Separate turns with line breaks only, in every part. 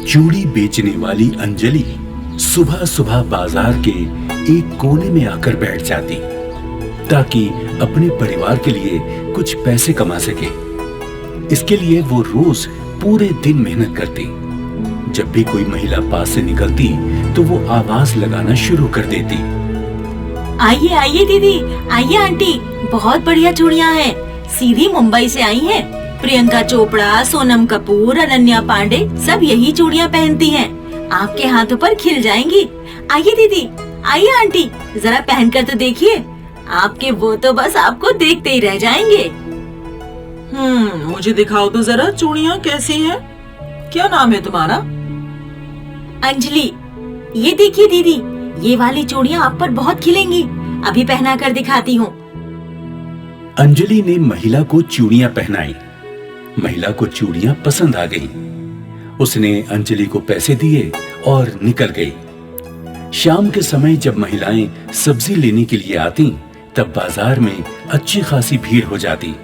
चूड़ी बेचने वाली अंजलि सुबह सुबह बाजार के एक कोने में आकर बैठ जाती ताकि अपने परिवार के लिए कुछ पैसे कमा सके। इसके लिए वो रोज पूरे दिन मेहनत करती। जब भी कोई महिला पास से निकलती तो वो आवाज लगाना शुरू कर देती।
आइए आइए दीदी, आइए आंटी, बहुत बढ़िया चूड़ियाँ हैं, सीधी मुंबई से आई हैं। प्रियंका चोपड़ा, सोनम कपूर, अनन्या पांडे सब यही चूड़ियाँ पहनती हैं। आपके हाथों पर खिल जाएंगी। आइए दीदी, आइए आंटी, जरा पहनकर तो देखिए, आपके वो तो बस आपको देखते ही रह जाएंगे।
मुझे दिखाओ तो जरा चूड़ियाँ कैसी हैं? क्या नाम है तुम्हारा?
अंजलि। ये देखिए दीदी, ये वाली चूड़ियाँ आप पर बहुत खिलेंगी, अभी पहना कर दिखाती हूँ।
अंजलि ने महिला को चूड़ियां पहनाई। महिला को चूड़ियां पसंद आ गईं। उसने अंजलि को पैसे दिए और निकल गई। शाम के समय जब महिलाएं सब्जी लेने के लिए आती तब बाजार में अच्छी खासी भीड़ हो जाती।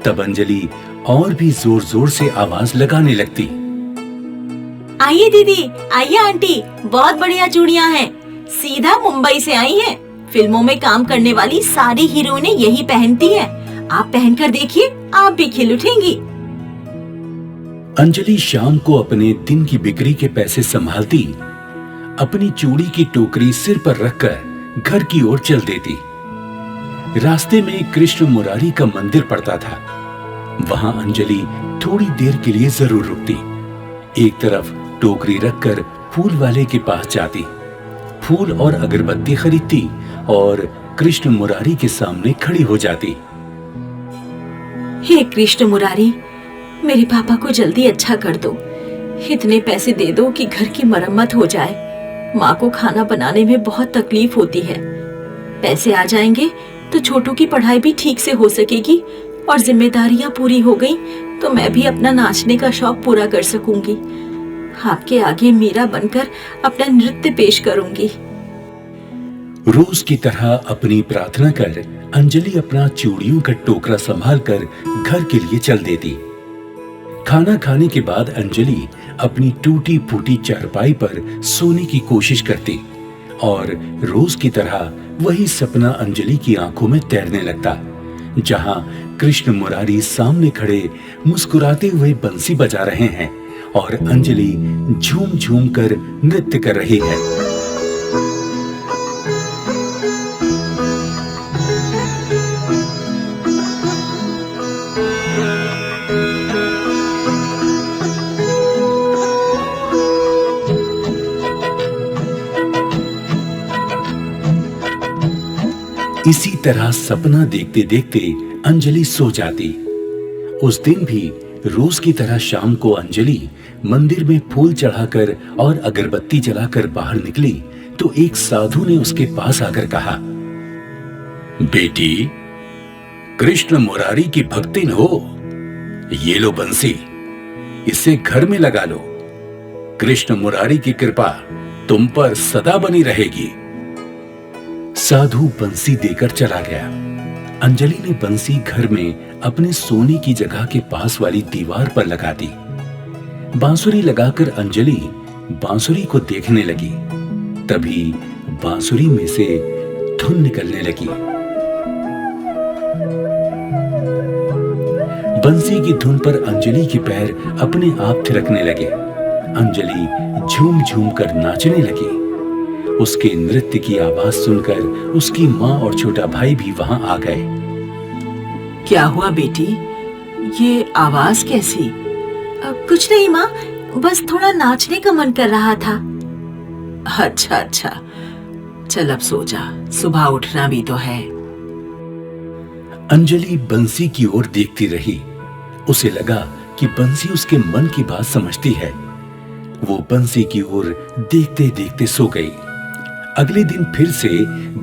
तब अंजलि और भी जोर जोर से आवाज लगाने लगती।
आइए दीदी, आइए आंटी, बहुत बढ़िया चूड़ियाँ हैं, सीधा मुंबई से आई हैं। फिल्मों में काम करने वाली सारी हीरोइनें यही पहनती हैं। आप पहनकर देखिए, आप भी खिल उठेंगी।
अंजलि शाम को अपने दिन की बिक्री के पैसे संभालती, अपनी चूड़ी की टोकरी सिर पर रखकर घर की ओर चल देती। रास्ते में कृष्ण मुरारी का मंदिर पड़ता था। वहां अंजलि थोड़ी देर के लिए जरूर रुकती। एक तरफ टोकरी रखकर फूल वाले के पास जाती, फूल और अगरबत्ती खरीदती और कृष्ण मुरारी के सामने खड़ी हो जाती।
हे कृष्ण मुरारी, मेरे पापा को जल्दी अच्छा कर दो। इतने पैसे दे दो कि घर की मरम्मत हो जाए। माँ को खाना बनाने में बहुत तकलीफ होती है। पैसे आ जाएंगे तो छोटू की पढ़ाई भी ठीक से हो सकेगी और जिम्मेदारियां पूरी हो गई तो मैं भी अपना नाचने का शौक पूरा कर सकूंगी। आपके आगे मीरा बनकर अपना नृत्य पेश करूंगी।
रोज की तरह अपनी प्रार्थना कर अंजलि अपना चूड़ियों का टोकरा संभालकर घर के लिए चल देती। खाना खाने के बाद अंजलि अपनी टूटी फूटी चारपाई पर सोने की कोशिश करती और रोज की तरह वही सपना अंजलि की आंखों में तैरने लगता, जहां कृष्ण मुरारी सामने खड़े मुस्कुराते हुए बंसी बजा रहे हैं और अंजलि झूम झूम कर नृत्य कर रही है। इसी तरह सपना देखते देखते अंजलि सो जाती। उस दिन भी रोज की तरह शाम को अंजलि मंदिर में फूल चढ़ाकर और अगरबत्ती जलाकर बाहर निकली तो एक साधु ने उसके पास आकर कहा, बेटी, कृष्ण मुरारी की भक्तिन हो, ये लो बंसी, इसे घर में लगा लो। कृष्ण मुरारी की कृपा तुम पर सदा बनी रहेगी। साधु बंसी देकर चला गया। अंजलि ने बंसी घर में अपने सोने की जगह के पास वाली दीवार पर लगा दी। बांसुरी लगाकर अंजलि बांसुरी को देखने लगी। तभी बांसुरी में से धुन निकलने लगी। बंसी की धुन पर अंजलि के पैर अपने आप थिरकने लगे। अंजलि झूम झूम कर नाचने लगी। उसके नृत्य की आवाज सुनकर उसकी माँ और छोटा भाई भी वहां आ गए।
क्या हुआ बेटी, ये आवाज कैसी?
कुछ नहीं माँ, बस थोड़ा नाचने का मन कर रहा था।
अच्छा अच्छा, चल अब सो जा, सुबह उठना भी तो है।
अंजलि बंसी की ओर देखती रही। उसे लगा कि बंसी उसके मन की बात समझती है। वो बंसी की ओर देखते देखते सो गई। अगले दिन फिर से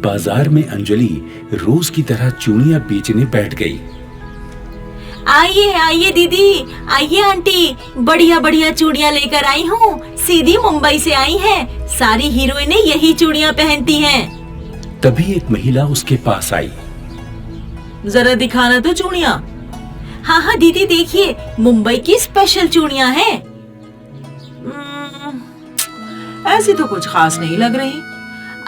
बाजार में अंजलि रोज की तरह चूड़ियां बेचने बैठ गई।
आइए आइए दीदी, आइए आंटी, बढ़िया बढ़िया चूड़ियां लेकर आई हूँ, सीधी मुंबई से आई हैं। सारी हीरोइनें यही चूड़ियां पहनती हैं।
तभी एक महिला उसके पास आई।
जरा दिखाना तो चूड़ियां।
हाँ हाँ दीदी देखिए, मुंबई की स्पेशल चूड़ियाँ हैं।
ऐसी तो कुछ खास नहीं लग रही।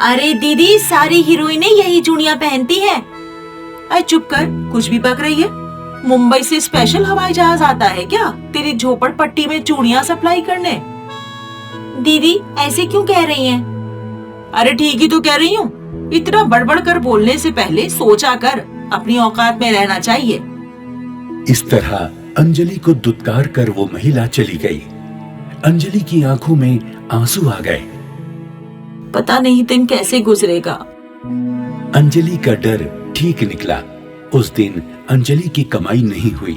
अरे दीदी, सारी हीरोइनें यही चूड़ियाँ पहनती हैं।
अरे चुप कर, कुछ भी बक रही है। मुंबई से स्पेशल हवाई जहाज आता है क्या तेरी झोपड़पट्टी में चूड़ियाँ सप्लाई करने?
दीदी ऐसे क्यों कह रही हैं?
अरे ठीक ही तो कह रही हूँ। इतना बड़बड़ कर बोलने से पहले सोचा कर, अपनी औकात में रहना चाहिए।
इस तरह अंजलि को दुत्कार कर वो महिला चली गई। अंजलि की आंखों में आंसू आ गए।
पता नहीं दिन कैसे गुजरेगा।
अंजलि का डर ठीक निकला। उस दिन अंजलि की कमाई नहीं हुई।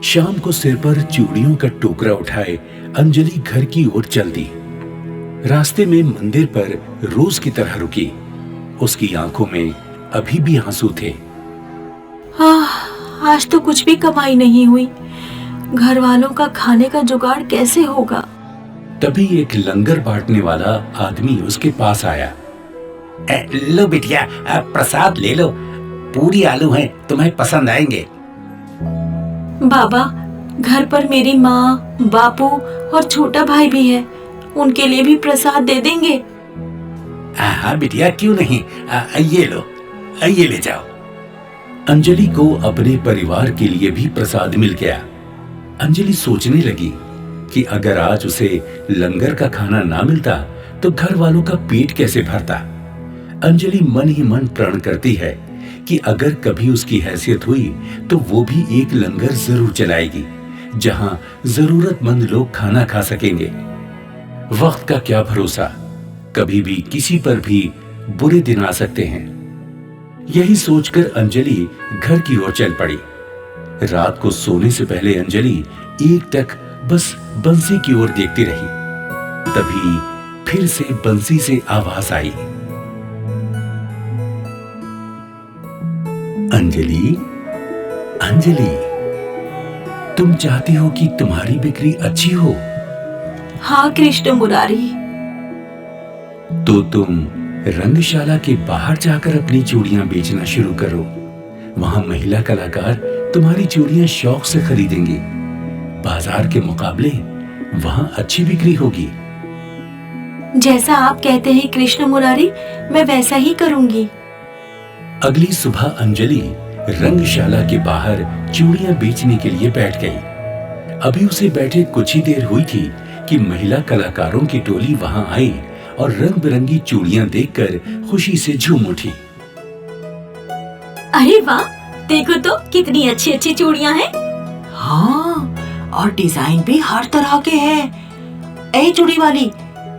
शाम को सिर पर चूड़ियों का टोकरा उठाए अंजलि घर की ओर चल दी। रास्ते में मंदिर पर रोज की तरह रुकी। उसकी आंखों में अभी भी आंसू थे।
आज तो कुछ भी कमाई नहीं हुई। घर वालों का खाने का जुगाड़ कैसे होगा?
तभी एक लंगर बांटने वाला आदमी उसके पास आया।
लो बिटिया, प्रसाद ले लो। पूरी आलू हैं, तुम्हें पसंद आएंगे।
बाबा, घर पर मेरी माँ, बापू और छोटा भाई भी है। उनके लिए भी प्रसाद दे देंगे?
हाँ बिटिया, क्यों नहीं। ये लो, ये ले जाओ।
अंजलि को अपने परिवार के लिए भी प्रसाद मिल गया। अंजलि सोचने लगी कि अगर आज उसे लंगर का खाना ना मिलता तो घर वालों का पेट कैसे भरता। अंजलि मन ही मन प्रण करती है कि अगर कभी उसकी हैसियत हुई तो वो भी एक लंगर जरूर चलाएगी, जहां जरूरतमंद लोग खाना खा सकेंगे। वक्त का क्या भरोसा, कभी भी किसी पर भी बुरे दिन आ सकते हैं। यही सोचकर अंजलि घर की ओर चल पड़ी। रात को सोने से पहले अंजलि एकटक बस बंसी की ओर देखती रही। तभी फिर से बंसी से आवाज आई, अंजलि, अंजलि, तुम चाहती हो कि तुम्हारी बिक्री अच्छी हो?
हाँ कृष्ण मुरारी।
तो तुम रंगशाला के बाहर जाकर अपनी चूड़ियां बेचना शुरू करो। वहां महिला कलाकार तुम्हारी चूड़ियां शौक से खरीदेंगी। बाजार के मुकाबले वहां अच्छी बिक्री होगी।
जैसा आप कहते हैं कृष्ण मुरारी, मैं वैसा ही करूंगी।
अगली सुबह अंजलि रंगशाला के बाहर चूड़ियां बेचने के लिए बैठ गई। अभी उसे बैठे कुछ ही देर हुई थी कि महिला कलाकारों की टोली वहां आई और रंग बिरंगी चूड़ियां देखकर खुशी से झूम उठी।
अरे वाह, देखो तो कितनी अच्छी अच्छी चूड़ियां हैं।
हाँ, और डिजाइन भी हर तरह के हैं। ए चूड़ी वाली,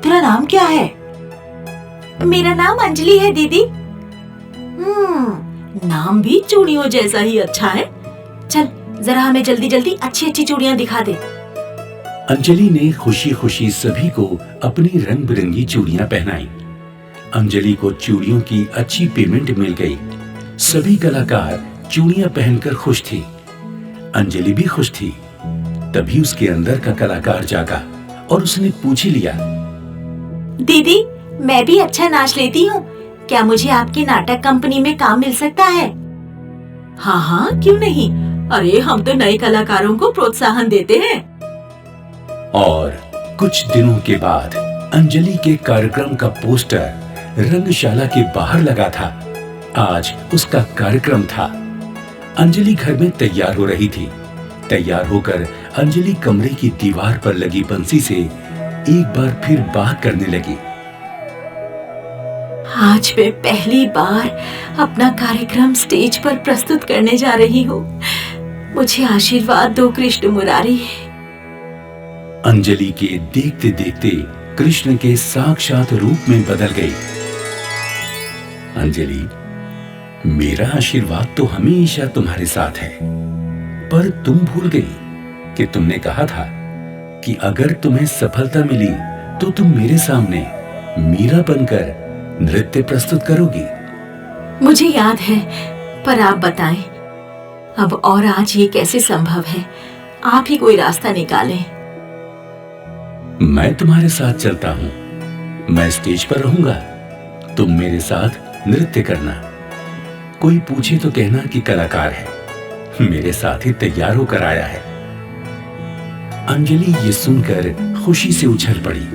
तेरा नाम क्या है?
मेरा नाम अंजलि है दीदी। नाम भी चूड़ियों जैसा ही अच्छा है। चल जरा हमें जल्दी जल्दी अच्छी अच्छी चूड़ियां दिखा दे।
अंजलि ने खुशी खुशी सभी को अपनी रंग बिरंगी चूड़ियां पहनाई। अंजलि को चूड़ियों की अच्छी पेमेंट मिल गई। सभी कलाकार चूड़ियां पहनकर खुश थी। अंजलि भी खुश थी। तभी उसके अंदर का कलाकार जागा और उसने पूछ ही लिया,
दीदी मैं भी अच्छा नाच लेती हूँ, क्या मुझे आपकी नाटक कंपनी में काम मिल सकता है?
हाँ हाँ, क्यों नहीं। अरे हम तो नए कलाकारों को प्रोत्साहन देते हैं।
और कुछ दिनों के बाद अंजलि के कार्यक्रम का पोस्टर रंगशाला के बाहर लगा था। आज उसका कार्यक्रम था। अंजलि घर में तैयार हो रही थी। तैयार होकर अंजलि कमरे की दीवार पर लगी बंसी से एक बार फिर बात करने लगी।
आज मैं पहली बार अपना कार्यक्रम स्टेज पर प्रस्तुत करने जा रही हूँ। मुझे आशीर्वाद दो कृष्ण मुरारी।
अंजलि के देखते देखते कृष्ण के साक्षात रूप में बदल गई। अंजलि, मेरा आशीर्वाद तो हमेशा तुम्हारे साथ है, पर तुम भूल गई कि तुमने कहा था कि अगर तुम्हें सफलता मिली तो तुम मेरे सामने मीरा बनकर नृत्य प्रस्तुत करोगी।
मुझे याद है, पर आप बताएं अब और आज ये कैसे संभव है? आप ही कोई रास्ता निकालें।
मैं तुम्हारे साथ चलता हूँ। मैं स्टेज पर रहूंगा, तुम मेरे साथ नृत्य करना। कोई पूछे तो कहना कि कलाकार है, मेरे साथ ही तैयार होकर आया है। अंजलि ये सुनकर खुशी से उछल पड़ी।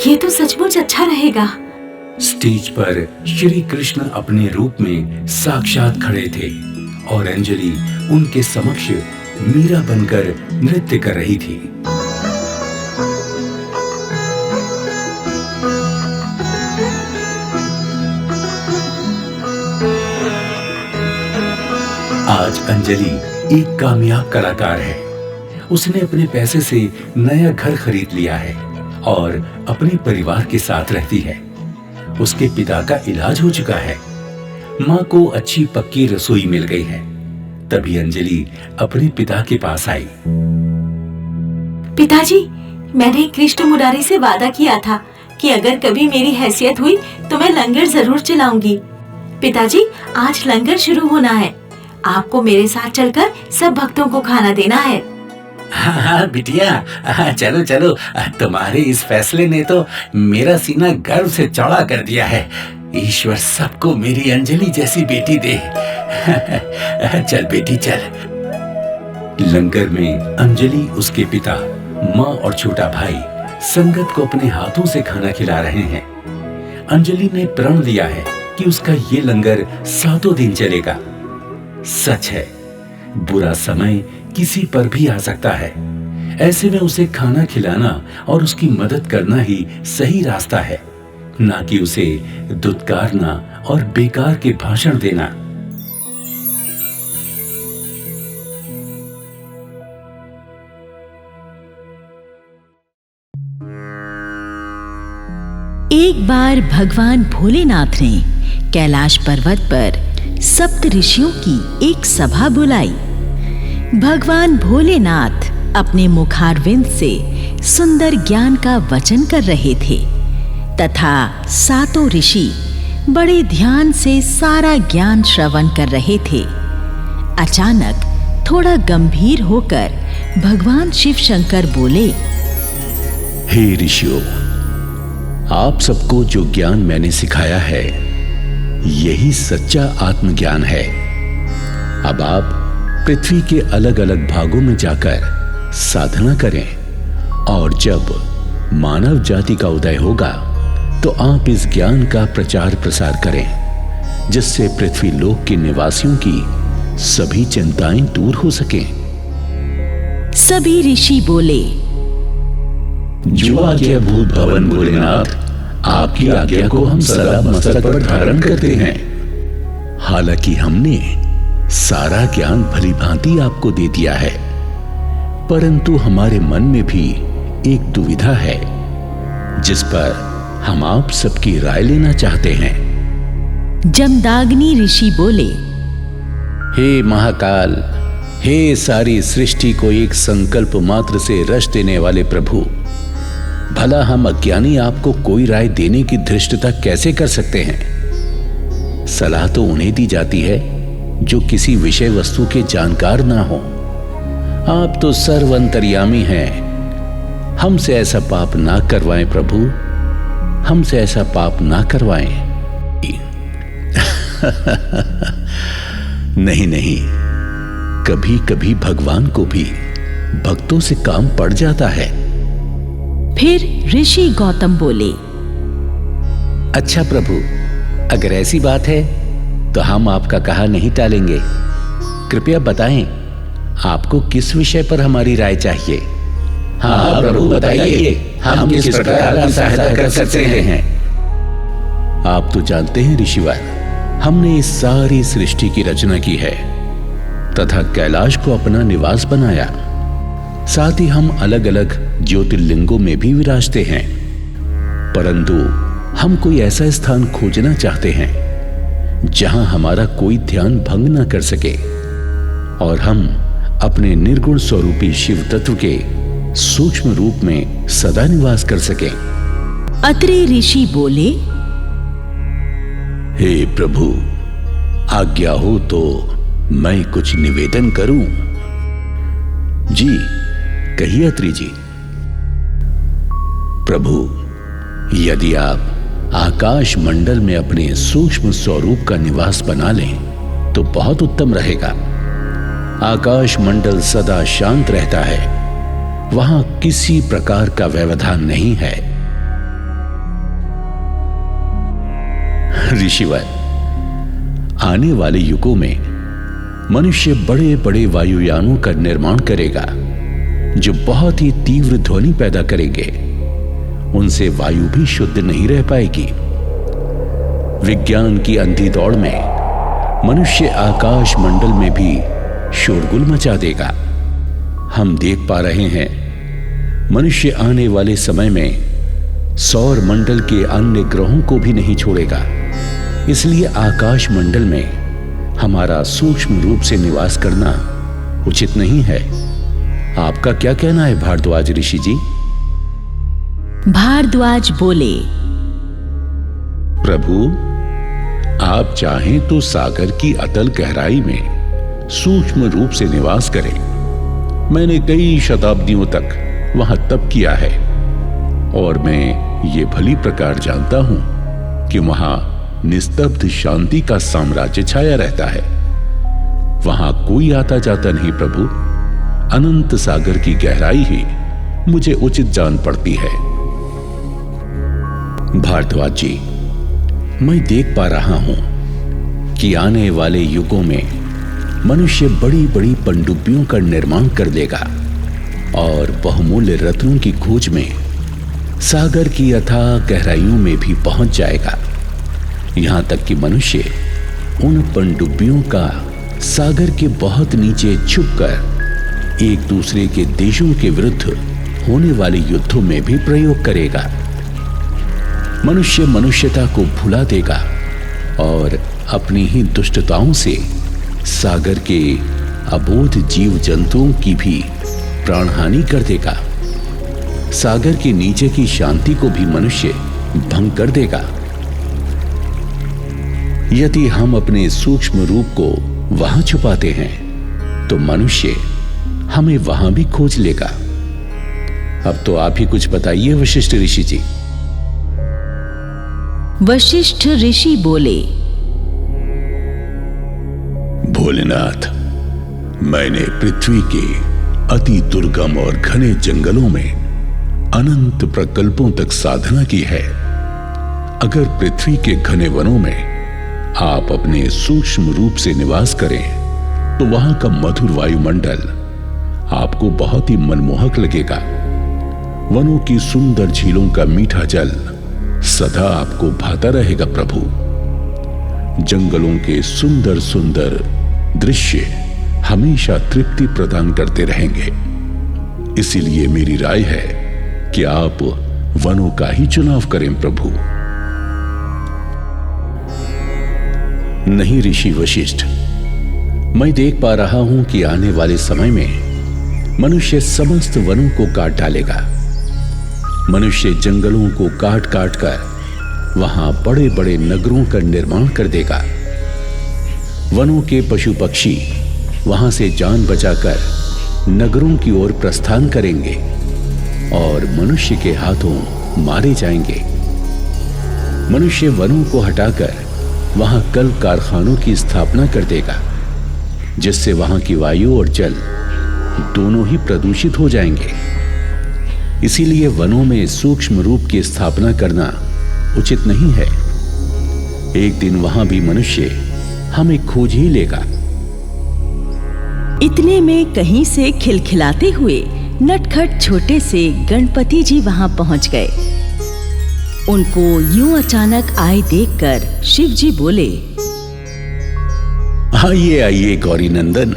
ये तो सचमुच अच्छा रहेगा।
स्टेज पर श्री कृष्ण अपने रूप में साक्षात खड़े थे और अंजलि उनके समक्ष मीरा बनकर नृत्य कर रही थी। आज अंजलि एक कामयाब कलाकार है। उसने अपने पैसे से नया घर खरीद लिया है और अपने परिवार के साथ रहती है। उसके पिता का इलाज हो चुका है। माँ को अच्छी पक्की रसोई मिल गई है। तभी अंजलि अपने पिता के पास आई।
पिताजी, मैंने कृष्ण मुरारी से वादा किया था कि अगर कभी मेरी हैसियत हुई तो मैं लंगर जरूर चलाऊंगी। पिताजी, आज लंगर शुरू होना है। आपको मेरे साथ चलकर सब भक्तों को खाना देना है।
हाँ बिटिया, चलो चलो। तुम्हारे इस फैसले ने तो मेरा सीना गर्व से चौड़ा कर दिया है। ईश्वर सबको मेरी अंजलि जैसी बेटी दे। चल बेटी चल।
लंगर में अंजलि, उसके पिता, माँ और छोटा भाई संगत को अपने हाथों से खाना खिला रहे हैं। अंजलि ने प्रण लिया है कि उसका ये लंगर 7 दिन चलेगा। सच है, बुरा समय किसी पर भी आ सकता है। ऐसे में उसे खाना खिलाना और उसकी मदद करना ही सही रास्ता है, ना कि उसे दुत्कारना और बेकार के भाषण देना।
एक बार भगवान भोलेनाथ ने कैलाश पर्वत पर सप्त ऋषियों की एक सभा बुलाई। भगवान भोलेनाथ अपने मुखारविंद से सुंदर ज्ञान का वचन कर रहे थे तथा 7 ऋषि बड़े ध्यान से सारा ज्ञान श्रवण कर रहे थे। अचानक थोड़ा गंभीर होकर भगवान शिव शंकर बोले,
हे ऋषियों, आप सबको जो ज्ञान मैंने सिखाया है यही सच्चा आत्मज्ञान है। अब आप पृथ्वी के अलग अलग भागों में जाकर साधना करें और जब मानव जाति का उदय होगा तो आप इस ज्ञान का प्रचार प्रसार करें, जिससे पृथ्वी लोक के निवासियों की सभी चिंताएं दूर हो सकें।
सभी ऋषि बोले,
जो आज्ञा भूत भवन भोलेनाथ, आपकी आज्ञा को हम सदा मस्तक पर धारण करते हैं। हालांकि हमने सारा ज्ञान भली भांति आपको दे दिया है, परंतु हमारे मन में भी एक दुविधा है जिस पर हम आप सबकी राय लेना चाहते हैं।
जमदाग्नि ऋषि बोले,
हे महाकाल, हे सारी सृष्टि को एक संकल्प मात्र से रच देने वाले प्रभु, भला हम अज्ञानी आपको कोई राय देने की धृष्टता कैसे कर सकते हैं। सलाह तो उन्हें दी जाती है जो किसी विषय वस्तु के जानकार ना हो। आप तो सर्वंतर्यामी हैं। हमसे ऐसा पाप ना करवाएं प्रभु, हमसे ऐसा पाप ना करवाएं। नहीं नहीं, कभी कभी भगवान को भी भक्तों से काम पड़ जाता है।
फिर ऋषि गौतम बोले,
अच्छा प्रभु, अगर ऐसी बात है तो हम आपका कहा नहीं टालेंगे। कृपया बताएं, आपको किस विषय पर हमारी राय चाहिए।
हाँ प्रभु बताइए, हम किस प्रकार की सहायता कर सकते हैं।
आप तो जानते हैं ऋषिवर, हमने इस सारी सृष्टि की रचना की है तथा कैलाश को अपना निवास बनाया। साथ ही हम अलग अलग ज्योतिर्लिंगों में भी विराजते हैं, परंतु हम कोई ऐसा स्थान खोजना चाहते हैं जहां हमारा कोई ध्यान भंग न कर सके और हम अपने निर्गुण स्वरूपी शिव तत्व के सूक्ष्म रूप में सदा निवास कर सकें।
अत्रि ऋषि बोले,
हे प्रभु, आज्ञा हो तो मैं कुछ निवेदन करूं। जी कहिए अत्रि जी। प्रभु, यदि आप आकाश मंडल में अपने सूक्ष्म स्वरूप का निवास बना लें तो बहुत उत्तम रहेगा। आकाश मंडल सदा शांत रहता है, वहां किसी प्रकार का व्यवधान नहीं है। ऋषिवर, आने वाले युगों में मनुष्य बड़े बड़े वायुयानों का निर्माण करेगा जो बहुत ही तीव्र ध्वनि पैदा करेंगे। उनसे वायु भी शुद्ध नहीं रह पाएगी। विज्ञान की अंधी दौड़ में मनुष्य आकाश मंडल में भी शोरगुल मचा देगा। हम देख पा रहे हैं मनुष्य आने वाले समय में सौर मंडल के अन्य ग्रहों को भी नहीं छोड़ेगा। इसलिए आकाश मंडल में हमारा सूक्ष्म रूप से निवास करना उचित नहीं है। आपका क्या कहना है भारद्वाज ऋषि जी?
भारद्वाज बोले,
प्रभु, आप चाहें तो सागर की अतल गहराई में सूक्ष्म रूप से निवास करें। मैंने कई शताब्दियों तक वहां तप किया है और मैं ये भली प्रकार जानता हूं कि वहां निस्तब्ध शांति का साम्राज्य छाया रहता है। वहां कोई आता जाता नहीं प्रभु। अनंत सागर की गहराई ही मुझे उचित जान पड़ती है। भारद्वाज जी, मैं देख पा रहा हूं कि आने वाले युगों में मनुष्य बड़ी बड़ी पनडुब्बियों का निर्माण कर लेगा और बहुमूल्य रत्नों की खोज में सागर की अथाह गहराइयों में भी पहुंच जाएगा। यहां तक कि मनुष्य उन पनडुब्बियों का सागर के बहुत नीचे छुपकर एक दूसरे के देशों के विरुद्ध होने वाले युद्धों में भी प्रयोग करेगा। मनुष्य मनुष्यता को भुला देगा और अपनी ही दुष्टताओं से सागर के अबोध जीव जंतुओं की भी प्राणहानि कर देगा। सागर के नीचे की शांति को भी मनुष्य भंग कर देगा। यदि हम अपने सूक्ष्म रूप को वहां छुपाते हैं तो मनुष्य हमें वहां भी खोज लेगा। अब तो आप ही कुछ बताइए वशिष्ठ ऋषि जी।
वशिष्ठ ऋषि बोले,
भोलेनाथ, मैंने पृथ्वी के अति दुर्गम और घने जंगलों में अनंत प्रकल्पों तक साधना की है। अगर पृथ्वी के घने वनों में आप अपने सूक्ष्म रूप से निवास करें तो वहां का मधुर वायुमंडल आपको बहुत ही मनमोहक लगेगा। वनों की सुंदर झीलों का मीठा जल सदा आपको भाता रहेगा प्रभु। जंगलों के सुंदर सुंदर दृश्य हमेशा तृप्ति प्रदान करते रहेंगे। इसीलिए मेरी राय है कि आप वनों का ही चुनाव करें प्रभु। नहीं ऋषि वशिष्ठ, मैं देख पा रहा हूं कि आने वाले समय में मनुष्य समस्त वनों को काट डालेगा। मनुष्य जंगलों को काट काट कर वहां बड़े बड़े नगरों का निर्माण कर देगा। वनों के पशु पक्षी वहां से जान बचाकर नगरों की ओर प्रस्थान करेंगे और मनुष्य के हाथों मारे जाएंगे। मनुष्य वनों को हटाकर वहां कल कारखानों की स्थापना कर देगा, जिससे वहां की वायु और जल दोनों ही प्रदूषित हो जाएंगे। इसीलिए वनों में सूक्ष्म रूप की स्थापना करना उचित नहीं है। एक दिन वहां भी मनुष्य हमें खोज ही लेगा।
इतने में कहीं से खिलखिलाते हुए नटखट छोटे से गणपति जी वहां पहुंच गए। उनको यूं अचानक आए देखकर शिव जी बोले,
आइए आइए गौरी नंदन,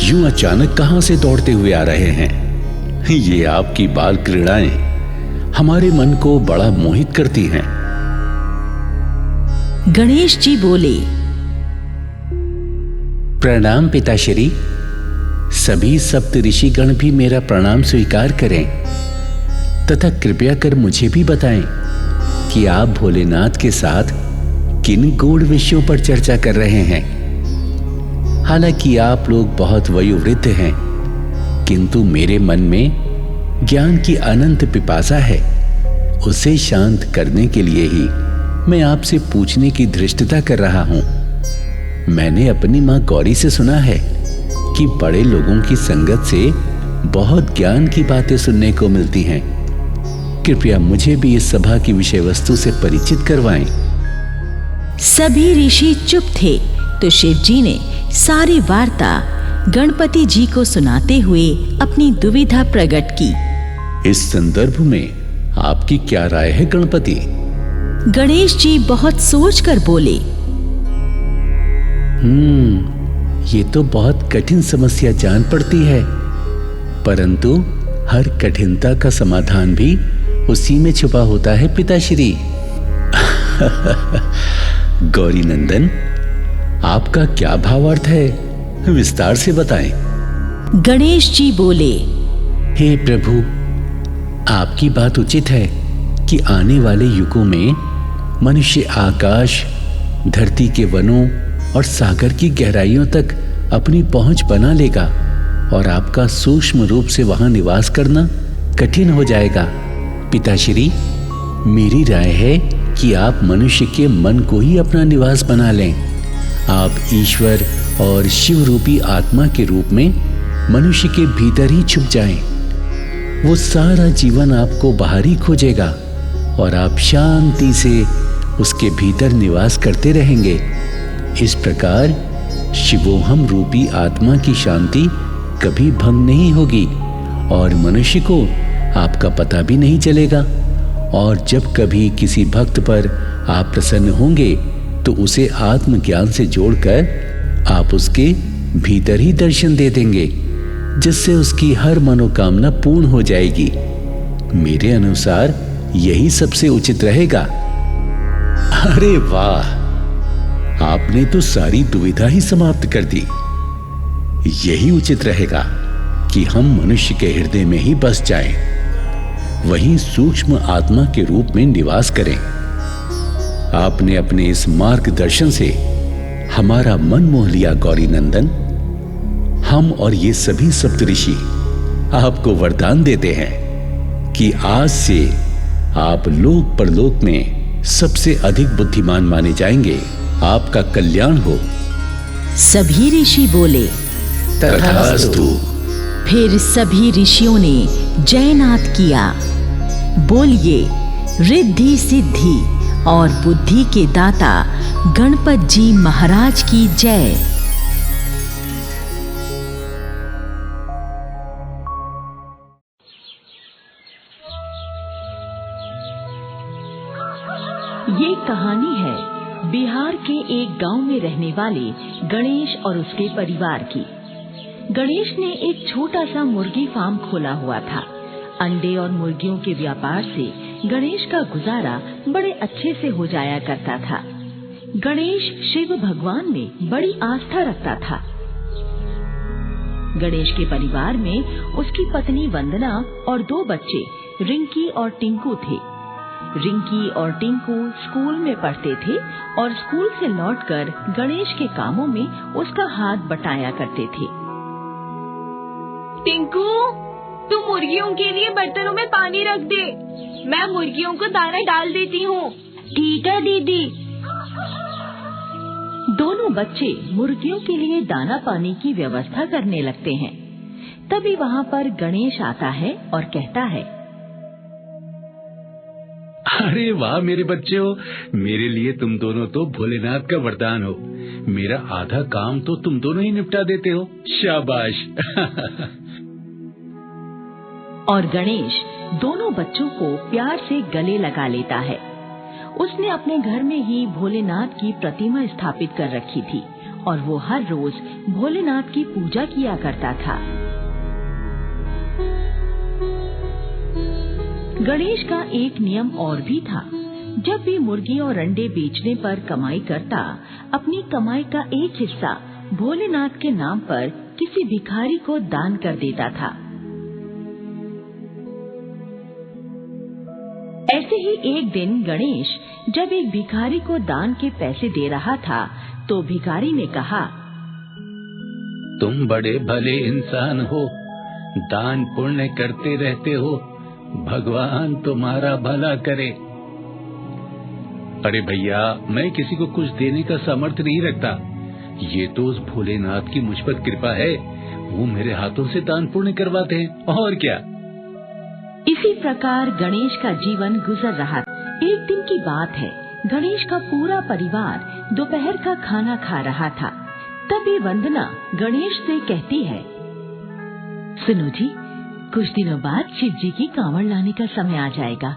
यूं अचानक कहां से दौड़ते हुए आ रहे हैं? ये आपकी बाल क्रीड़ाएं हमारे मन को बड़ा मोहित करती हैं।
गणेश जी बोले,
प्रणाम पिताश्री। सभी सप्त ऋषिगण भी मेरा प्रणाम स्वीकार करें तथा कृपया कर मुझे भी बताएं कि आप भोलेनाथ के साथ किन गूढ़ विषयों पर चर्चा कर रहे हैं। हालांकि आप लोग बहुत वयोवृद्ध हैं, किंतु मेरे मन में ज्ञान की अनंत पिपासा है। उसे शांत करने के लिए ही मैं आपसे पूछने की धृष्टता कर रहा हूं। मैंने अपनी मां गौरी से सुना है
कि बड़े लोगों की संगत से बहुत ज्ञान की बातें सुनने को मिलती हैं। कृपया मुझे भी इस सभा की विषय वस्तु से परिचित करवाएं।
सभी ऋषि चुप थे तो शिव जी ने सारी वार्ता गणपति जी को सुनाते हुए अपनी दुविधा प्रकट की।
इस संदर्भ में आपकी क्या राय है गणपति?
गणेश जी बहुत सोचकर बोले,
ये तो बहुत कठिन समस्या जान पड़ती है, परंतु हर कठिनता का समाधान भी उसी में छुपा होता है पिताश्री। गौरी नंदन, आपका क्या भावार्थ है? विस्तार से बताएं।
गणेश जी बोले,
हे प्रभु, आपकी बात उचित है कि आने वाले युगों में मनुष्य आकाश, धरती के वनों और सागर की गहराइयों तक अपनी पहुंच बना लेगा और आपका सूक्ष्म रूप से वहां निवास करना कठिन हो जाएगा। पिताश्री, मेरी राय है कि आप मनुष्य के मन को ही अपना निवास बना लें। आप ईश्वर और शिव रूपी आत्मा के रूप में मनुष्य के भीतर ही छुप जाएं। वो सारा जीवन आपको बाहर ही खोजेगा और आप शांति से उसके भीतर निवास करते रहेंगे। इस प्रकार शिवोहम रूपी आत्मा की शांति कभी भंग नहीं होगी और मनुष्य को आपका पता भी नहीं चलेगा। और जब कभी किसी भक्त पर आप प्रसन्न होंगे तो उसे आत्मज्ञान से जोड़कर आप उसके भीतर ही दर्शन दे देंगे, जिससे उसकी हर मनोकामना पूर्ण हो जाएगी। मेरे अनुसार यही सबसे उचित रहेगा। अरे वाह, आपने तो सारी दुविधा ही समाप्त कर दी। यही उचित रहेगा कि हम मनुष्य के हृदय में ही बस जाएं, वहीं सूक्ष्म आत्मा के रूप में निवास करें। आपने अपने इस मार्गदर्शन से हमारा मन मोह लिया गौरी नंदन। हम और ये सभी सप्तऋषि आपको वरदान देते हैं कि आज से आप लोक परलोक में सबसे अधिक बुद्धिमान माने जाएंगे। आपका कल्याण हो।
सभी ऋषि बोले,
तथास्तु।
फिर सभी ऋषियों ने जयनाद किया। बोलिए, रिद्धि सिद्धि और बुद्धि के दाता गणपत जी महाराज की जय। ये कहानी है बिहार के एक गांव में रहने वाले गणेश और उसके परिवार की। गणेश ने एक छोटा सा मुर्गी फार्म खोला हुआ था। अंडे और मुर्गियों के व्यापार से गणेश का गुजारा बड़े अच्छे से हो जाया करता था। गणेश शिव भगवान में बड़ी आस्था रखता था। गणेश के परिवार में उसकी पत्नी वंदना और 2 बच्चे रिंकी और टिंकू थे। रिंकी और टिंकू स्कूल में पढ़ते थे और स्कूल से लौटकर गणेश के कामों में उसका हाथ बटाया करते थे।
टिंकू, तू मुर्गियों के लिए बर्तनों में पानी रख दे, मैं मुर्गियों को दाना डाल देती हूँ। ठीक है दीदी।
दोनों बच्चे मुर्गियों के लिए दाना पानी की व्यवस्था करने लगते हैं। तभी वहाँ पर गणेश आता है और कहता है,
अरे वाह मेरे बच्चों, मेरे लिए तुम दोनों तो भोलेनाथ का वरदान हो। मेरा आधा काम तो तुम दोनों ही निपटा देते हो। शाबाश।
और गणेश दोनों बच्चों को प्यार से गले लगा लेता है। उसने अपने घर में ही भोलेनाथ की प्रतिमा स्थापित कर रखी थी और वो हर रोज भोलेनाथ की पूजा किया करता था। गणेश का एक नियम और भी था। जब भी मुर्गी और अंडे बेचने पर कमाई करता, अपनी कमाई का एक हिस्सा भोलेनाथ के नाम पर किसी भिखारी को दान कर देता था। ऐसे ही एक दिन गणेश जब एक भिखारी को दान के पैसे दे रहा था तो भिखारी ने कहा,
तुम बड़े भले इंसान हो, दान पुण्य करते रहते हो, भगवान तुम्हारा भला करे। अरे भैया, मैं किसी को कुछ देने का सामर्थ्य नहीं रखता, ये तो उस भोलेनाथ की मुझ पर कृपा है, वो मेरे हाथों से दान पुण्य करवाते हैं, और क्या।
इसी प्रकार गणेश का जीवन गुजर रहा। एक दिन की बात है, गणेश का पूरा परिवार दोपहर का खाना खा रहा था। तभी वंदना गणेश से कहती है, सुनो जी, कुछ दिनों बाद शिव जी की कांवड़ लाने का समय आ जाएगा,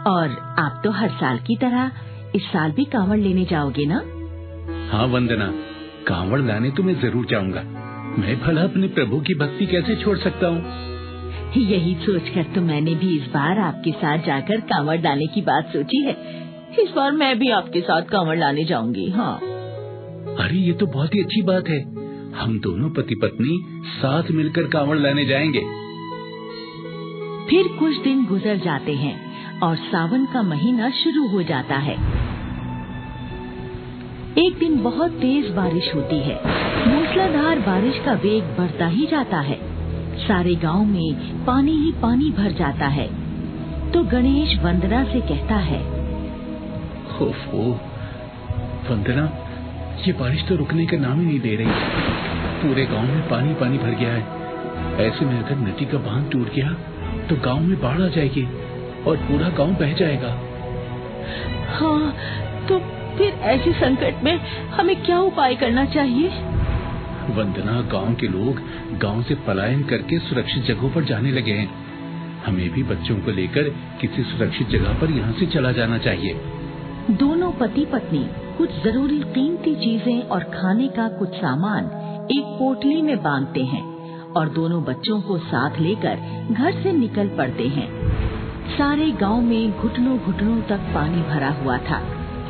और आप तो हर साल की तरह इस साल भी कांवड़ लेने जाओगे ना?
हाँ वंदना, कांवड़ लाने तो मैं जरूर जाऊंगा। मैं भला अपने प्रभु की भक्ति कैसे छोड़ सकता हूँ।
यही सोचकर तो मैंने भी इस बार आपके साथ जाकर कांवड़ लाने की बात सोची है। इस बार मैं भी आपके साथ कांवड़ लाने जाऊंगी। हाँ।
अरे ये तो बहुत ही अच्छी बात है, हम दोनों पति पत्नी साथ मिलकर कांवड़ लाने जाएंगे।
फिर कुछ दिन गुजर जाते हैं और सावन का महीना शुरू हो जाता है। एक दिन बहुत तेज बारिश होती है। मूसलाधार बारिश का वेग बढ़ता ही जाता है। सारे गांव में पानी ही पानी भर जाता है। तो गणेश वंदना से कहता है,
ओफो वंदना, ये बारिश तो रुकने का नाम ही नहीं दे रही। पूरे गांव में पानी पानी भर गया है। ऐसे में अगर नदी का बांध टूट गया तो गांव में बाढ़ आ जाएगी और पूरा गांव बह जाएगा।
हाँ, तो फिर ऐसे संकट में हमें क्या उपाय करना चाहिए?
वंदना, गांव के लोग गांव से पलायन करके सुरक्षित जगहों पर जाने लगे हैं। हमें भी बच्चों को लेकर किसी सुरक्षित जगह पर यहाँ से चला जाना चाहिए।
दोनों पति पत्नी कुछ जरूरी कीमती चीजें और खाने का कुछ सामान एक पोटली में बांधते हैं और दोनों बच्चों को साथ लेकर घर से निकल पड़ते हैं। सारे गांव में घुटनों घुटनों तक पानी भरा हुआ था।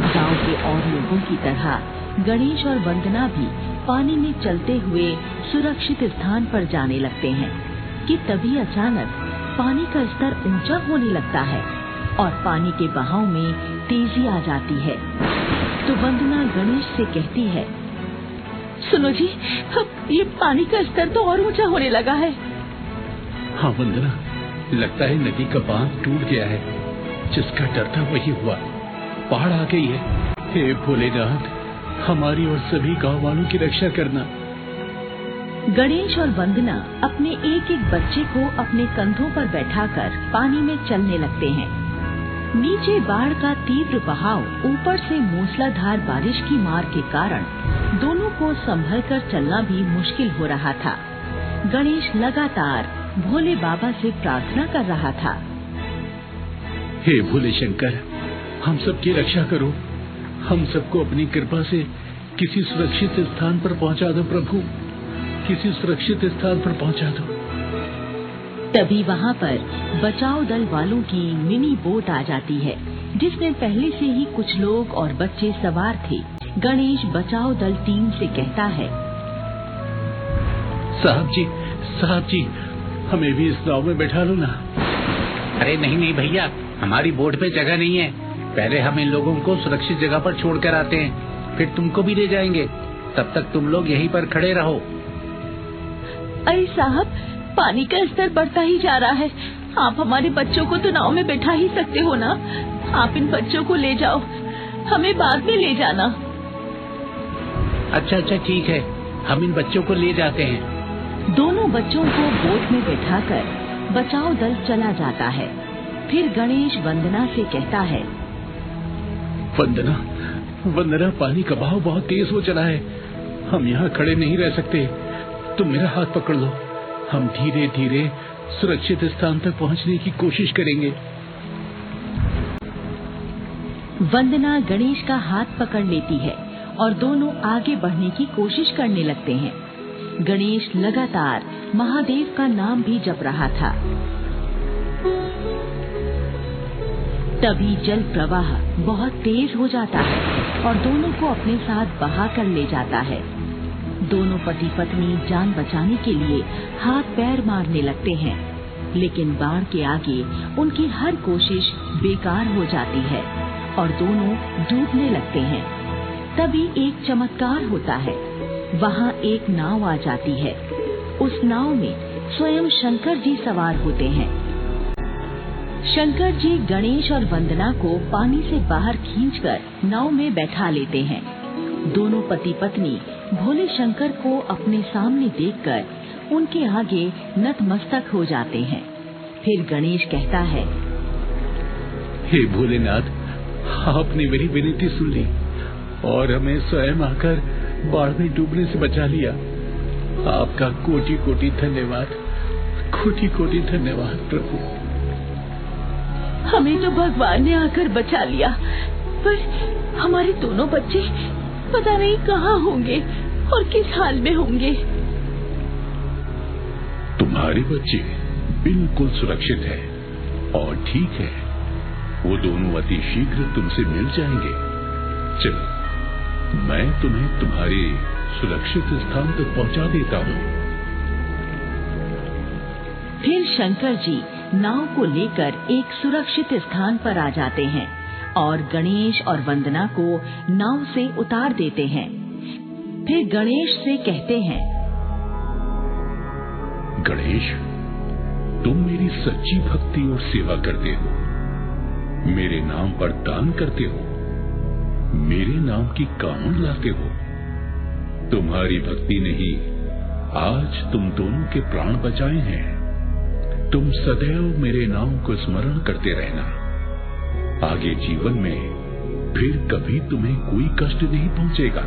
गांव के और लोगों की तरह गणेश और वंदना भी पानी में चलते हुए सुरक्षित स्थान पर जाने लगते हैं कि तभी अचानक पानी का स्तर ऊंचा होने लगता है और पानी के बहाव में तेजी आ जाती है। तो वंदना गणेश से कहती है, सुनो जी, ये पानी का स्तर तो और ऊंचा होने लगा है।
हाँ वंदना, लगता है नदी का बांध टूट गया है। जिसका डर था वही हुआ, बाढ़ आ गई है। हे भोलेनाथ, हमारी और सभी गांव वालों की रक्षा करना।
गणेश और वंदना अपने एक एक बच्चे को अपने कंधों पर बैठाकर पानी में चलने लगते हैं। नीचे बाढ़ का तीव्र बहाव, ऊपर से मूसलाधार बारिश की मार के कारण दोनों को संभल कर चलना भी मुश्किल हो रहा था। गणेश लगातार भोले बाबा से प्रार्थना कर रहा था,
हे भोले शंकर, हम सबकी रक्षा करो। हम सबको अपनी कृपा से किसी सुरक्षित स्थान पर पहुंचा दो प्रभु, किसी सुरक्षित स्थान पर पहुंचा दो।
तभी वहाँ पर बचाव दल वालों की मिनी बोट आ जाती है, जिसमें पहले से ही कुछ लोग और बच्चे सवार थे। गणेश बचाव दल टीम से कहता है,
साहब जी, हमें भी इस नाव में बैठा लो ना।
अरे नहीं भैया, हमारी बोट पे जगह नहीं है। पहले हम इन लोगों को सुरक्षित जगह पर छोड़कर आते हैं, फिर तुमको भी ले जाएंगे। तब तक तुम लोग यहीं पर खड़े रहो।
अरे साहब, पानी का स्तर बढ़ता ही जा रहा है। आप हमारे बच्चों को तो नाव में बैठा ही सकते हो ना। आप इन बच्चों को ले जाओ, हमें बाद में ले जाना।
अच्छा ठीक है, हम इन बच्चों को ले जाते हैं।
दोनों बच्चों को बोट में बैठाकर बचाव दल चला जाता है। फिर गणेश वंदना से कहता है,
वंदना, पानी का बहाव बहुत तेज हो चला है। हम यहाँ खड़े नहीं रह सकते। तुम मेरा हाथ पकड़ लो, हम धीरे धीरे सुरक्षित स्थान तक पहुँचने की कोशिश करेंगे।
वंदना गणेश का हाथ पकड़ लेती है और दोनों आगे बढ़ने की कोशिश करने लगते हैं। गणेश लगातार महादेव का नाम भी जप रहा था। तभी जल प्रवाह बहुत तेज हो जाता है और दोनों को अपने साथ बहा कर ले जाता है। दोनों पति पत्नी जान बचाने के लिए हाथ पैर मारने लगते हैं, लेकिन बाढ़ के आगे उनकी हर कोशिश बेकार हो जाती है और दोनों डूबने लगते हैं। तभी एक चमत्कार होता है। वहाँ एक नाव आ जाती है। उस नाव में स्वयं शंकर जी सवार होते हैं। शंकर जी गणेश और वंदना को पानी से बाहर खींचकर नाव में बैठा लेते हैं। दोनों पति पत्नी भोले शंकर को अपने सामने देखकर उनके आगे नतमस्तक हो जाते हैं। फिर गणेश कहता है,
हे भोलेनाथ, आपने मेरी विनती सुन ली और हमें स्वयं आकर बाढ़ में डूबने से बचा लिया। आपका कोटि कोटि धन्यवाद, कोटि कोटि धन्यवाद प्रभु।
हमें तो भगवान ने आकर बचा लिया, पर हमारे दोनों बच्चे पता नहीं कहाँ होंगे और किस हाल में होंगे।
तुम्हारे बच्चे बिल्कुल सुरक्षित है और ठीक है। वो दोनों अति शीघ्र तुमसे मिल जाएंगे। चलो, मैं तुम्हें तुम्हारे सुरक्षित स्थान तक पहुंचा देता हूँ।
फिर शंकर जी नाव को लेकर एक सुरक्षित स्थान पर आ जाते हैं और गणेश और वंदना को नाव से उतार देते हैं। फिर गणेश से कहते हैं,
गणेश, तुम मेरी सच्ची भक्ति और सेवा करते हो, मेरे नाम पर दान करते हो, मेरे नाम की कामना लाते हो। तुम्हारी भक्ति ने ही आज तुम दोनों के प्राण बचाए हैं। तुम सदैव मेरे नाम को स्मरण करते रहना। आगे जीवन में फिर कभी तुम्हें कोई कष्ट नहीं पहुंचेगा।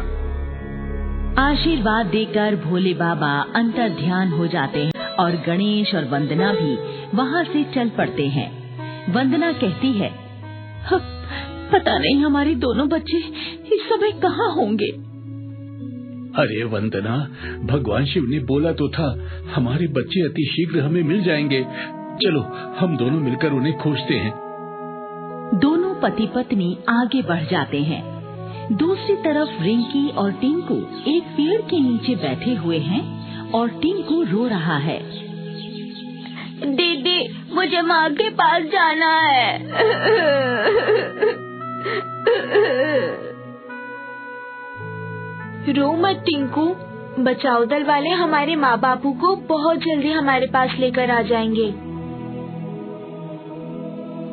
आशीर्वाद देकर भोले बाबा अंतर ध्यान हो जाते हैं और गणेश और वंदना भी वहाँ से चल पड़ते हैं। वंदना कहती है, पता नहीं हमारे दोनों बच्चे इस समय कहाँ होंगे।
अरे वंदना, भगवान शिव ने बोला तो था हमारे बच्चे अति शीघ्र हमें मिल जाएंगे। चलो, हम दोनों मिलकर उन्हें खोजते हैं।
दोनों पति पत्नी आगे बढ़ जाते हैं। दूसरी तरफ रिंकी और टिंकू एक पेड़ के नीचे बैठे हुए हैं और टिंकू रो रहा है।
दीदी, मुझे माँ के पास जाना है। रो मत टिंकू, बचाओ दल वाले हमारे माँ बापू को बहुत जल्दी हमारे पास लेकर आ जाएंगे।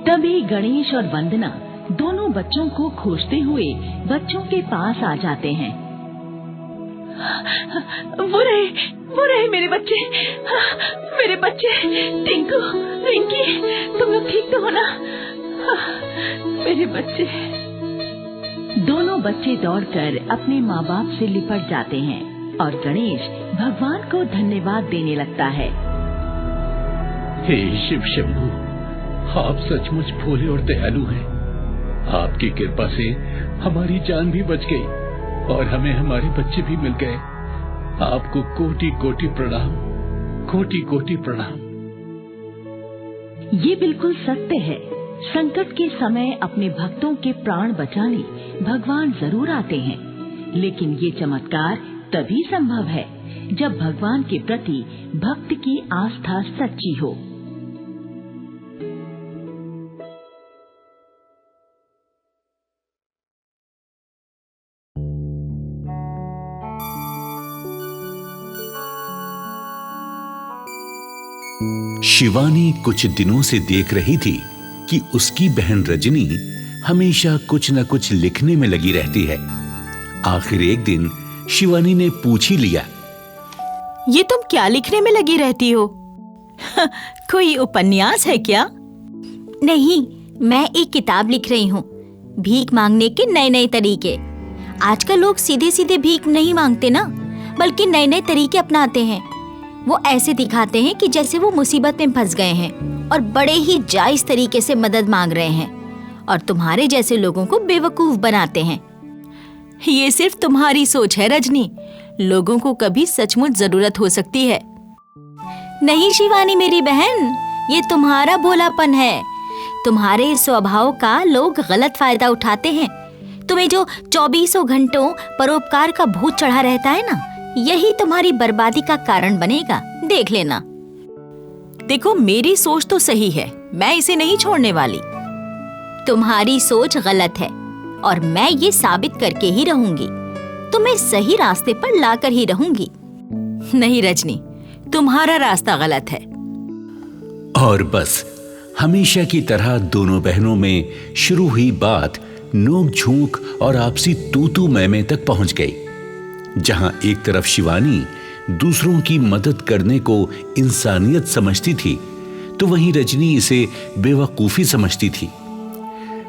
तभी गणेश और वंदना दोनों बच्चों को खोजते हुए बच्चों के पास आ जाते हैं। वो रहे मेरे बच्चे, मेरे बच्चे, टिंकू, रिंकी, तुम लोग ठीक तो हो ना? मेरे बच्चे। दोनों बच्चे दौड़कर अपने माँ बाप से लिपट जाते हैं और गणेश भगवान को धन्यवाद देने लगता है।
हे शिव शंभू, आप सचमुच भोले और दयालु हैं। आपकी कृपा से हमारी जान भी बच गई और हमें हमारे बच्चे भी मिल गए। आपको कोटि कोटि प्रणाम, कोटि कोटि प्रणाम।
ये बिल्कुल सत्य है। संकट के समय अपने भक्तों के प्राण बचाने भगवान जरूर आते हैं, लेकिन ये चमत्कार तभी संभव है जब भगवान के प्रति भक्त की आस्था सच्ची हो।
शिवानी कुछ दिनों से देख रही थी कि उसकी बहन रजनी हमेशा कुछ न कुछ लिखने में लगी रहती है। आखिर एक दिन शिवानी ने पूछ ही लिया,
ये तुम क्या लिखने में लगी रहती हो? कोई उपन्यास है क्या?
नहीं, मैं एक किताब लिख रही हूँ, भीख मांगने के नए नए तरीके। आजकल लोग सीधे सीधे भीख नहीं मांगते ना, बल्कि नए नए तरीके अपनाते हैं। वो ऐसे दिखाते हैं कि जैसे वो मुसीबत में फंस गए हैं और बड़े ही जायज तरीके से मदद मांग रहे हैं, और तुम्हारे जैसे लोगों को बेवकूफ बनाते हैं।
ये सिर्फ तुम्हारी सोच है रजनी, लोगों को कभी सचमुच जरूरत हो सकती है।
नहीं शिवानी मेरी बहन, ये तुम्हारा भोलापन है। तुम्हारे स्वभाव का लोग गलत फायदा उठाते हैं। तुम्हें जो 24 घंटों परोपकार का भूत चढ़ा रहता है ना, यही तुम्हारी बर्बादी का कारण बनेगा, देख लेना।
देखो, मेरी सोच तो सही है, मैं इसे नहीं छोड़ने वाली।
तुम्हारी सोच गलत है और मैं ये साबित करके ही रहूंगी। तुम्हें सही रास्ते पर लाकर ही रहूंगी।
नहीं रजनी, तुम्हारा रास्ता गलत है।
और बस हमेशा की तरह दोनों बहनों में शुरू हुई बात नोक झोंक और आपसी तू तू मैं तक पहुंच गई। जहां एक तरफ शिवानी दूसरों की मदद करने को इंसानियत समझती थी, तो वहीं रजनी इसे बेवकूफी समझती थी।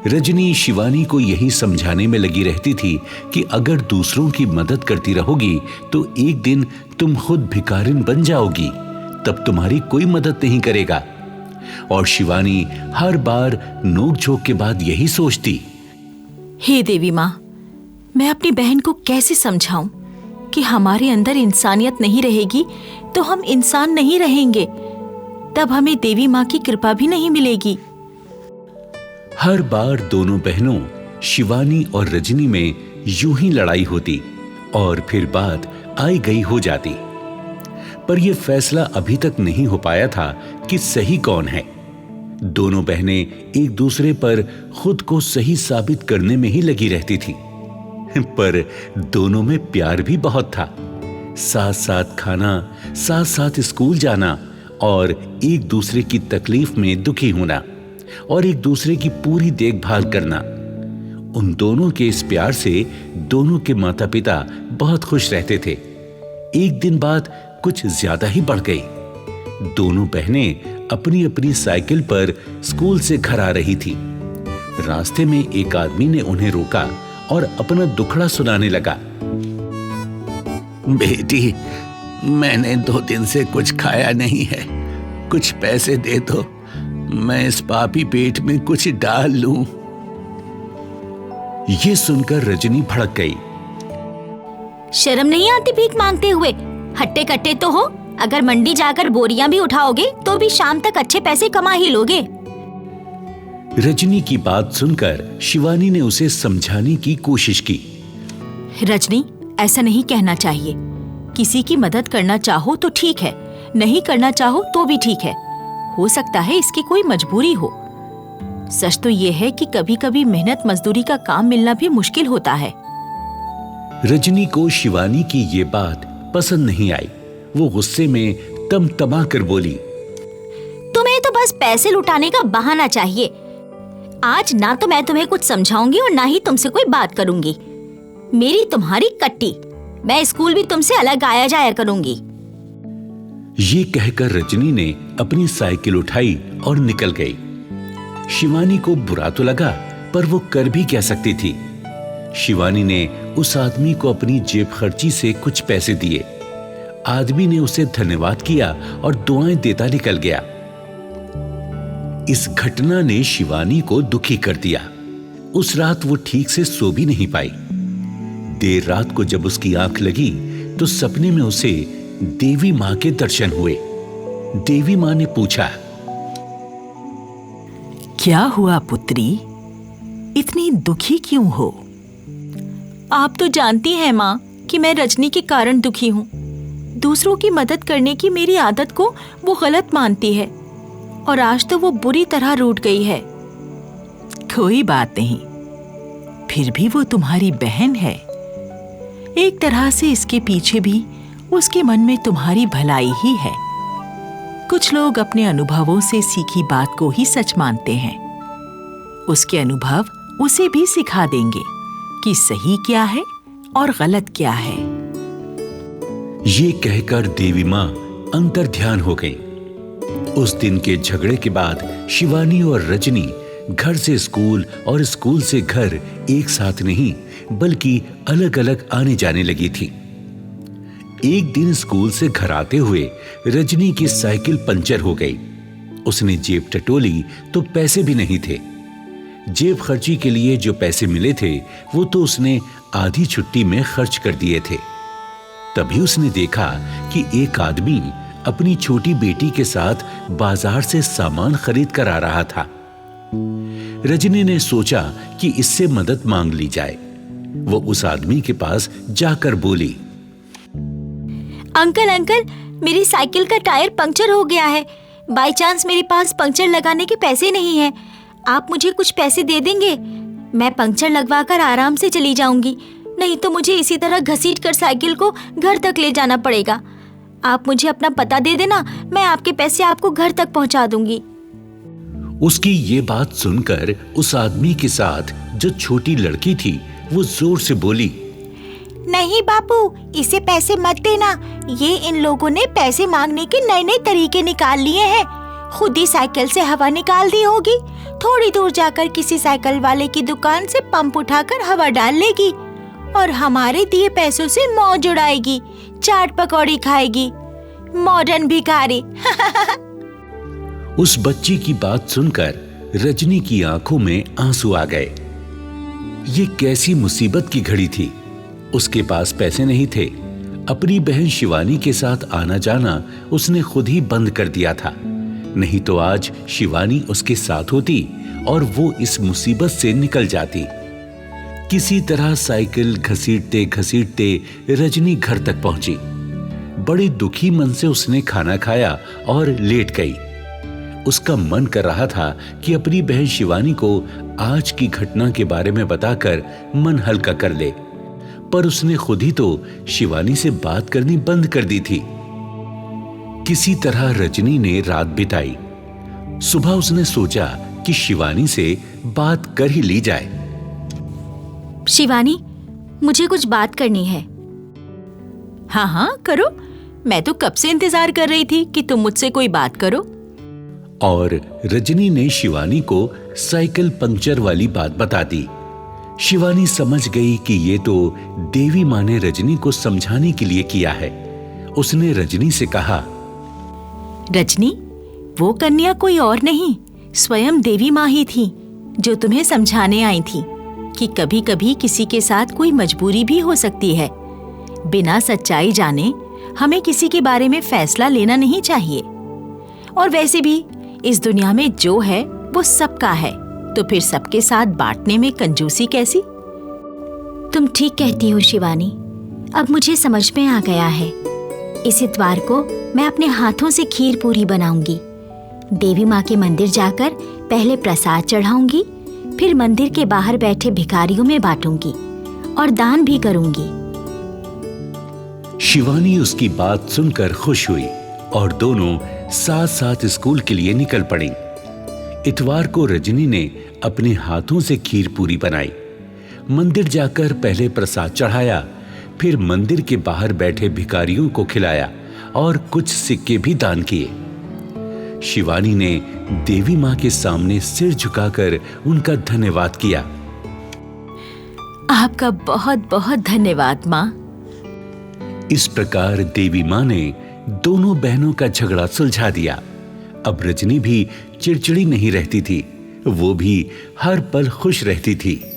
रजनी शिवानी को यही समझाने में लगी रहती थी कि अगर दूसरों की मदद करती रहोगी तो एक दिन तुम खुद भिखारिन बन जाओगी, तब तुम्हारी कोई मदद नहीं करेगा। और शिवानी हर बार नोक-झोंक के बाद यही सोचती,
हे देवी माँ, मैं अपनी बहन को कैसे समझाऊं कि हमारे अंदर इंसानियत नहीं रहेगी तो हम इंसान नहीं रहेंगे, तब हमें देवी माँ की कृपा भी नहीं मिलेगी।
हर बार दोनों बहनों शिवानी और रजनी में यूं ही लड़ाई होती और फिर बात आई गई हो जाती। पर यह फैसला अभी तक नहीं हो पाया था कि सही कौन है। दोनों बहनें एक दूसरे पर खुद को सही साबित करने में ही लगी रहती थी, पर दोनों में प्यार भी बहुत था। साथ साथ खाना, साथ साथ स्कूल जाना और एक दूसरे की तकलीफ में दुखी होना और एक दूसरे की पूरी देखभाल करना। उन दोनों के इस प्यार से दोनों के माता पिता बहुत खुश रहते थे। एक दिन बात कुछ ज्यादा ही बढ़ गई। दोनों बहनें अपनी अपनी साइकिल पर स्कूल से घर आ रही थी। रास्ते में एक आदमी ने उन्हें रोका और अपना दुखड़ा सुनाने लगा।
बेटी, मैंने 2 दिन से कुछ खाया नहीं है, कुछ पैसे दे दो, मैं इस पापी पेट में कुछ डाल लूं।
ये सुनकर रजनी भड़क गई।
शर्म नहीं आती भीख मांगते हुए? हट्टे कट्टे तो हो, अगर मंडी जाकर बोरियां भी उठाओगे तो भी शाम तक अच्छे पैसे कमा ही लोगे।
रजनी की बात सुनकर शिवानी ने उसे समझाने की कोशिश की।
रजनी, ऐसा नहीं कहना चाहिए। किसी की मदद करना चाहो तो ठीक है, नहीं करना चाहो तो भी ठीक है। हो सकता है इसकी कोई मजबूरी हो। सच तो यह है कि कभी कभी मेहनत मजदूरी का काम मिलना भी मुश्किल होता है।
रजनी को शिवानी की ये बात पसंद नहीं आई। वो गुस्से में तमा कर बोली,
तुम्हें तो बस पैसे लुटाने का बहाना चाहिए। आज ना तो मैं तुम्हें कुछ समझाऊंगी और ना ही तुमसे कोई बात करूंगी। मेरी तुम्हारी कट्टी, मैं स्कूल भी तुमसे अलग आया जाया करूंगी।
ये कहकर रजनी ने अपनी साइकिल उठाई और निकल गई। शिवानी को बुरा तो लगा, पर वो कर भी क्या सकती थी। शिवानी ने उस आदमी को अपनी जेब खर्ची से कुछ पैसे दिए। आदमी ने उसे धन्यवाद किया और दुआएं देता निकल गया। इस घटना ने शिवानी को दुखी कर दिया। उस रात वो ठीक से सो भी नहीं पाई। देर रात को जब उसकी आंख लगी तो सपने में उसे देवी मां के दर्शन हुए। देवी मां ने पूछा,
क्या हुआ पुत्री, इतनी दुखी क्यों हो?
आप तो जानती हैं माँ कि मैं रजनी के कारण दुखी हूँ। दूसरों की मदद करने की मेरी आदत को वो गलत मानती है और आज तो वो बुरी तरह रूठ गई है।
कोई बात नहीं, फिर भी वो तुम्हारी बहन है। एक तरह से इसके पीछे भी उसके मन में तुम्हारी भलाई ही है। कुछ लोग अपने अनुभवों से सीखी बात को ही सच मानते हैं। उसके अनुभव उसे भी सिखा देंगे कि सही क्या है और गलत क्या है।
ये कहकर देवी मां अंतर ध्यान हो गई। उस दिन के झगड़े के बाद शिवानी और रजनी घर से स्कूल और स्कूल से घर एक साथ नहीं बल्कि अलग अलग आने जाने लगी थी। एक दिन स्कूल से घर आते हुए रजनी की साइकिल पंचर हो गई। उसने जेब टटोली तो पैसे भी नहीं थे। जेब खर्ची के लिए जो पैसे मिले थे वो तो उसने आधी छुट्टी में खर्च कर दिए थे। तभी उसने देखा कि एक आदमी अपनी छोटी बेटी के साथ बाजार से सामान खरीद कर आ रहा था। रजनी ने सोचा कि इससे मदद मांग ली जाए। वो उस आदमी के पास जाकर बोली,
अंकल अंकल, मेरी साइकिल का टायर पंक्चर हो गया है। बाय चांस मेरे पास पंक्चर लगाने के पैसे नहीं हैं। आप मुझे कुछ पैसे दे देंगे? मैं पंक्चर लगवा कर आराम से चली जाऊंगी, नहीं तो मुझे इसी तरह घसीट कर साइकिल को घर तक ले जाना पड़ेगा। आप मुझे अपना पता दे देना, मैं आपके पैसे आपको घर तक पहुंचा दूंगी।
उसकी ये बात सुनकर उस आदमी के साथ जो छोटी लड़की थी वो जोर से बोली,
नहीं बापू, इसे पैसे मत देना। ये इन लोगों ने पैसे मांगने के नए नए तरीके निकाल लिए हैं। खुद ही साइकिल से हवा निकाल दी होगी। थोड़ी दूर जाकर किसी साइकिल वाले की दुकान से पंप उठाकर हवा डाल लेगी और हमारे दिए पैसों से मौज उड़ाएगी, चाट पकौड़ी खाएगी। मॉडर्न भिखारी।
उस बच्ची की बात सुनकर रजनी की आंखों में आंसू आ गए। ये कैसी मुसीबत की घड़ी थी। उसके पास पैसे नहीं थे। अपनी बहन शिवानी के साथ आना जाना उसने खुद ही बंद कर दिया था। नहीं तो आज शिवानी उसके साथ होती और वो इस मुसीबत से निकल जाती। किसी तरह साइकिल घसीटते घसीटते रजनी घर तक पहुंची। बड़े दुखी मन से उसने खाना खाया और लेट गई। उसका मन कर रहा था कि अपनी बहन शिवानी को आज की घटना के बारे में बताकर मन हल्का कर ले, पर उसने खुद ही तो शिवानी से बात करनी बंद कर दी थी। किसी तरह रजनी ने रात बिताई। सुबह उसने सोचा कि शिवानी से बात कर ही ली जाए।
शिवानी, मुझे कुछ बात करनी है।
हाँ हाँ करो, मैं तो कब से इंतजार कर रही थी कि तुम मुझसे कोई बात करो।
और रजनी ने शिवानी को साइकिल पंक्चर वाली बात बता दी। शिवानी समझ गई कि ये तो देवी माँ ने रजनी को समझाने के लिए किया है। उसने रजनी से कहा,
रजनी, वो कन्या कोई और नहीं, स्वयं देवी माँ ही थी जो तुम्हें समझाने आई थी कि कभी कभी किसी के साथ कोई मजबूरी भी हो सकती है। बिना सच्चाई जाने हमें किसी के बारे में फैसला लेना नहीं चाहिए। और वैसे भी इस दुनिया में जो है वो सबका है, तो फिर सबके साथ बांटने में कंजूसी कैसी?
तुम ठीक कहती हो शिवानी, अब मुझे समझ में आ गया है। इस इतवार को मैं अपने हाथों से खीर पूरी बनाऊंगी। देवी माँ के मंदिर जाकर पहले प्रसाद चढ़ाऊंगी, फिर मंदिर के बाहर बैठे भिखारियों में बांटूंगी और दान भी करूंगी।
शिवानी उसकी बात सुनकर खुश हुई और दोनों साथ साथ स्कूल के लिए निकल पड़ी। इतवार को रजनी ने अपने हाथों से खीर पूरी बनाई। मंदिर जाकर पहले प्रसाद चढ़ाया, फिर मंदिर के बाहर बैठे भिखारियों को खिलाया और कुछ सिक्के भी दान किए। शिवानी ने देवी माँ के सामने सिर झुकाकर उनका धन्यवाद किया।
आपका बहुत बहुत धन्यवाद माँ।
इस प्रकार देवी माँ ने दोनों बहनों का झगड़ा सुलझा दिया। अब रजनी भी चिड़चिड़ी नहीं रहती थी, वो भी हर पल खुश रहती थी।